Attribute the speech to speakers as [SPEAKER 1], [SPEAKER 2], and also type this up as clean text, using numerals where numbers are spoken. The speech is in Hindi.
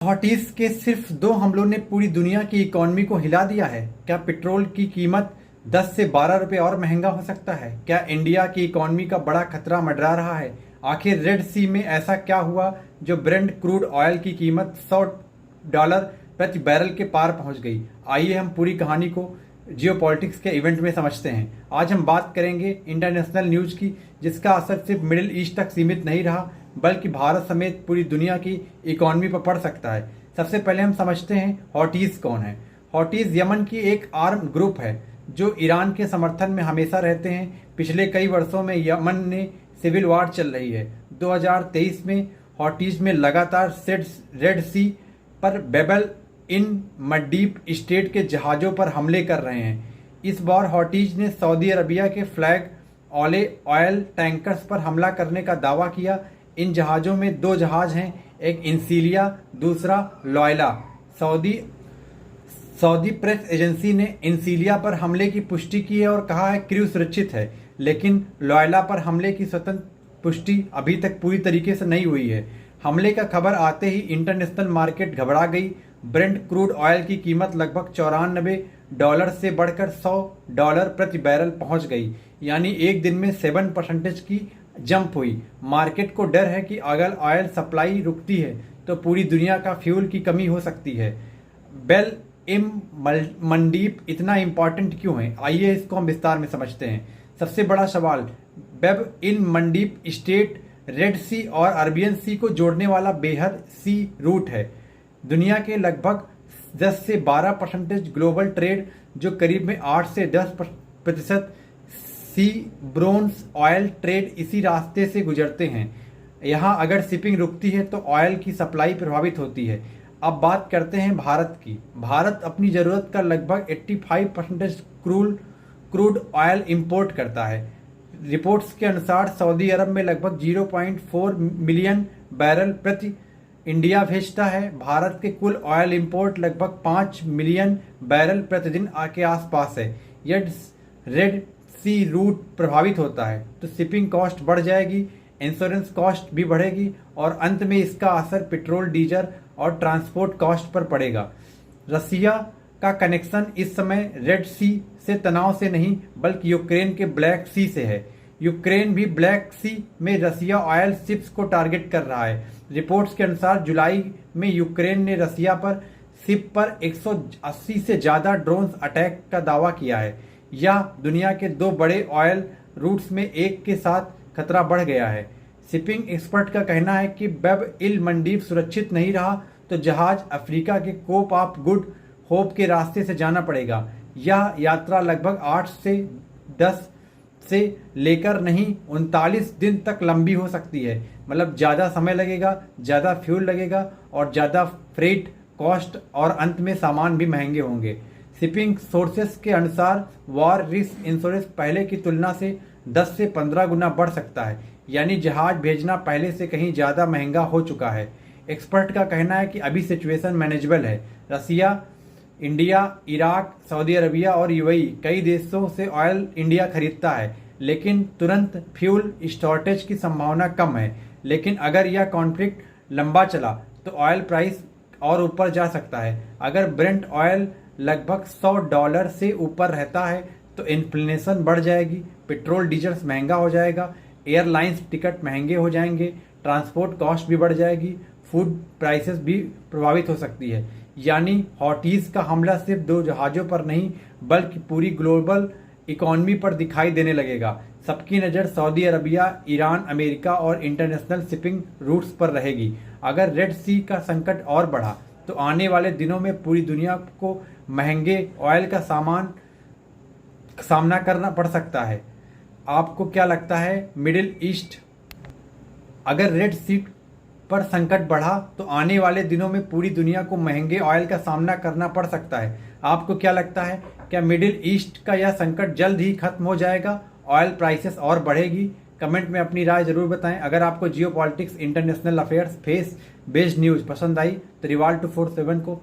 [SPEAKER 1] हॉटीज के सिर्फ 2 हमलों ने पूरी दुनिया की इकॉनमी को हिला दिया है। क्या पेट्रोल की कीमत 10 से 12 रुपए और महंगा हो सकता है? क्या इंडिया की इकॉनमी का बड़ा खतरा मंडरा रहा है? आखिर रेड सी में ऐसा क्या हुआ जो ब्रेंट क्रूड ऑयल की कीमत $100 प्रति बैरल के पार पहुंच गई? आइए हम पूरी कहानी को जियोपॉलिटिक्स के इवेंट में समझते हैं। आज हम बात करेंगे इंटरनेशनल न्यूज की, जिसका असर सिर्फ मिडिल ईस्ट तक सीमित नहीं रहा बल्कि भारत समेत पूरी दुनिया की इकॉनमी पर पड़ सकता है। सबसे पहले हम समझते हैं हॉटीज कौन है। हॉटीज यमन की एक आर्म ग्रुप है जो ईरान के समर्थन में हमेशा रहते हैं। पिछले कई वर्षों में यमन में सिविल वार चल रही है। 2023 में हॉटीज में लगातार रेड सी पर बेबल इन मड्डीप स्टेट के जहाज़ों पर हमले कर रहे हैं। इस बार हॉटीज ने सऊदी अरबिया के फ्लैग ऑयल टैंकर्स पर हमला करने का दावा किया। इन जहाज़ों में 2 जहाज़ हैं, एक इंसीलिया, दूसरा लॉयला। सऊदी प्रेस एजेंसी ने इंसीलिया पर हमले की पुष्टि की है और कहा है क्रू सुरक्षित है, लेकिन लॉयला पर हमले की स्वतंत्र पुष्टि अभी तक पूरी तरीके से नहीं हुई है। हमले का खबर आते ही इंटरनेशनल मार्केट घबरा गई। ब्रेंट क्रूड ऑयल की कीमत लगभग $94 से बढ़कर $100 प्रति बैरल पहुंच गई, यानी एक दिन में 7% की जंप हुई। मार्केट को डर है कि अगर ऑयल सप्लाई रुकती है तो पूरी दुनिया का फ्यूल की कमी हो सकती है। बेल इम मंडीप इतना इम्पोर्टेंट क्यों है? आइए इसको हम विस्तार में समझते हैं। सबसे बड़ा सवाल, बेब इन मंडीप स्टेट रेड सी और अरबियन सी को जोड़ने वाला बेहद सी रूट है। दुनिया के लगभग 10 से 12% ग्लोबल ट्रेड, जो करीब में 8 से 10% सी ब्रोन्स ऑयल ट्रेड इसी रास्ते से गुजरते हैं। यहाँ अगर शिपिंग रुकती है तो ऑयल की सप्लाई प्रभावित होती है। अब बात करते हैं भारत की। भारत अपनी ज़रूरत का लगभग 85% क्रूड ऑयल इंपोर्ट करता है। रिपोर्ट्स के अनुसार सऊदी अरब में लगभग 0.4 मिलियन बैरल प्रति इंडिया भेजता है। भारत के कुल ऑयल इंपोर्ट लगभग 5 मिलियन बैरल प्रतिदिन के आसपास है। यदि रेड सी रूट प्रभावित होता है तो शिपिंग कॉस्ट बढ़ जाएगी, इंश्योरेंस कॉस्ट भी बढ़ेगी और अंत में इसका असर पेट्रोल, डीजल और ट्रांसपोर्ट कॉस्ट पर पड़ेगा। रसिया का कनेक्शन इस समय रेड सी से तनाव से नहीं बल्कि यूक्रेन के ब्लैक सी से है। यूक्रेन भी ब्लैक सी में रसिया ऑयल शिप्स को टारगेट कर रहा है। रिपोर्ट्स के अनुसार जुलाई में यूक्रेन ने रसिया पर शिप पर 180 से ज़्यादा ड्रोन्स अटैक का दावा किया है। यह दुनिया के 2 बड़े ऑयल रूट्स में एक के साथ खतरा बढ़ गया है। शिपिंग एक्सपर्ट का कहना है कि बेब इल मंडीप सुरक्षित नहीं रहा तो जहाज अफ्रीका के कोप ऑफ गुड होप के रास्ते से जाना पड़ेगा। यह यात्रा लगभग 8 से 10 से लेकर नहीं 39 दिन तक लंबी हो सकती है। मतलब ज़्यादा समय लगेगा, ज़्यादा फ्यूल लगेगा और ज़्यादा फ्रेट कॉस्ट और अंत में सामान भी महंगे होंगे। शिपिंग सोर्सेस के अनुसार वॉर रिस्क इंश्योरेंस पहले की तुलना से 10 से 15 गुना बढ़ सकता है, यानी जहाज भेजना पहले से कहीं ज़्यादा महंगा हो चुका है। एक्सपर्ट का कहना है कि अभी सिचुएशन मैनेजेबल है। रसिया, इंडिया, इराक, सऊदी अरबिया और यूएई कई देशों से ऑयल इंडिया खरीदता है, लेकिन तुरंत फ्यूल शॉर्टेज की संभावना कम है। लेकिन अगर यह कॉन्फ्लिक्ट लंबा चला तो ऑयल प्राइस और ऊपर जा सकता है। अगर ब्रेंट ऑयल लगभग $100 से ऊपर रहता है तो इन्फ्लेशन बढ़ जाएगी, पेट्रोल डीजल महंगा हो जाएगा, एयरलाइंस टिकट महंगे हो जाएंगे, ट्रांसपोर्ट कॉस्ट भी बढ़ जाएगी, फूड प्राइसेस भी प्रभावित हो सकती है। यानी हॉटीज का हमला सिर्फ 2 जहाज़ों पर नहीं बल्कि पूरी ग्लोबल इकॉनमी पर दिखाई देने लगेगा। सबकी नज़र सऊदी अरबिया, ईरान, अमेरिका और इंटरनेशनल शिपिंग रूट्स पर रहेगी। अगर रेड सी का संकट और बढ़ा तो आने वाले दिनों में पूरी दुनिया को महंगे ऑयल का सामना करना पड़ सकता है। आपको क्या लगता है, मिडिल ईस्ट अगर रेड सी पर संकट बढ़ा तो आने वाले दिनों में पूरी दुनिया को महंगे ऑयल का सामना करना पड़ सकता है? आपको क्या लगता है, क्या मिडिल ईस्ट का यह संकट जल्द ही खत्म हो जाएगा, ऑयल प्राइसेस और बढ़ेगी? कमेंट में अपनी राय जरूर बताएं। अगर आपको geopolitics, international affairs, face based news पसंद आई तो रिवाल्ट 247 को